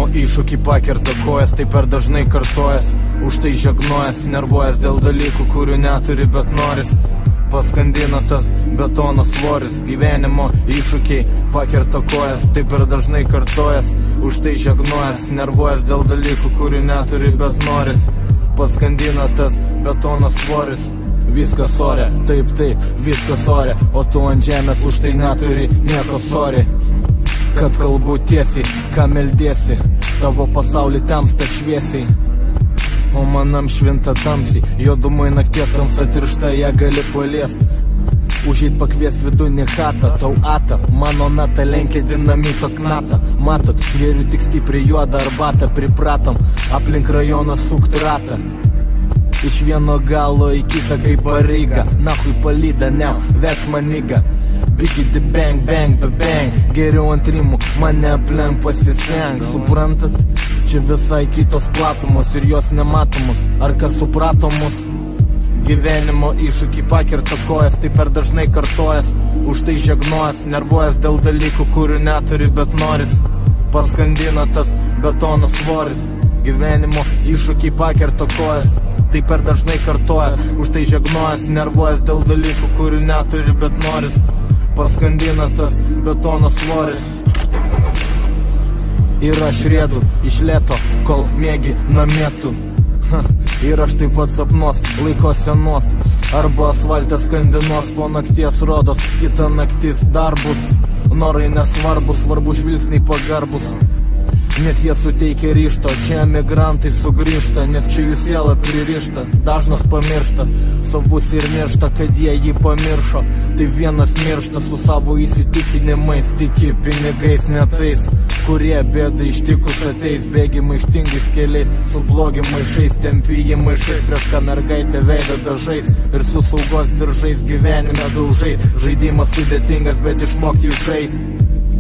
Gyvenimo iššūkį pakerta kojas, tai per dažnai kartojas, už tai žegnojas, nervuojas dėl dalykų, kurių neturi, bet noris. Paskandina tas betono svoris, gyvenimo iššūkiai pakerta kojas, tai per dažnai kartojas, už tai žegnojas, nervuojas dėl dalykų, kurių neturi, bet noris. Paskandina tas betono svoris. Viskas ore, taip, viskas ore, o tu ant žemės už tai neturi nieko sorry. Kad kalbu tiesiai, ką meldiesi, tavo pasaulį temsta šviesiai, o manam švinta tamsiai, juodumai nakties tamsa tiršta, ją gali paliest. Užeit pakvies vidunį chatą, tau ata, mano nata lenkia dinamito knatą. Matot, geriu tik stipriai juodą arbatą, pripratom, aplink rajoną sukt ratą. Iš vieno galo į kitą kaip pareiga, nahui palyda, ne, vek maniga. Bigidi bang, bang, bang, geriau ant rimų, mane aplenk pasiseng. Suprantat, čia visai kitos platumos ir jos nematomos, ar kas suprato mus? Gyvenimo iššūkį pakerta kojas, tai per dažnai kartojas, už tai žegnojas, nervuojas dėl dalykų, kurių neturi, bet noris. Paskandina tas betono svoris. Gyvenimo iššūkį pakerta kojas, tai per dažnai kartojas, už tai žegnojas, nervuojas dėl dalykų, kurių neturi, bet noris. Paskandina tas betono svoris. Ir aš rėdu iš lėto, kol mėgi namėtų. Ir aš taip pat sapnuos, laiko senos, arba asfaltės skandinos, po nakties rodos, kita naktis darbus. Norai nesvarbus, svarbu žvilgsniai pagarbus, nes jie suteikia ryšto. Čia emigrantai sugrįžta, nes čia jų siela pririšta. Dažnas pamiršta savus ir miršta, kad jie jį pamiršo. Tai vienas miršta su savo įsitikinimais, tiki pinigais netais, kurie bėda ištikus ateis. Bėgi maištingais keliais, su blogi maišais, tempi jį maišais, prieš ką mergaitė veidą dažais ir su saugos diržais gyvenime daužais. Žaidimas sudėtingas, bet išmokti jų žais.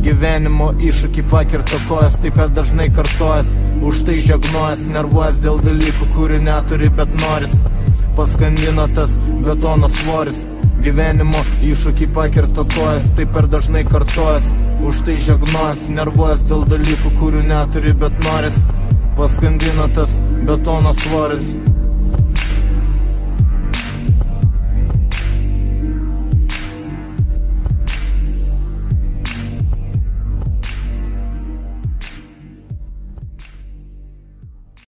Gyvenimo iššūkį pakerta kojas, tai per dažnai kartojas, už tai žegnojas, nervuojas dėl dalykų, kurių neturi, bet noris. Paskandina tas betono svoris. Gyvenimo iššūkį pakerta kojas, tai per dažnai kartojas, už tai žegnojas, nervuojas dėl dalykų, kurių neturi, bet noris. Paskandina tas betono svoris.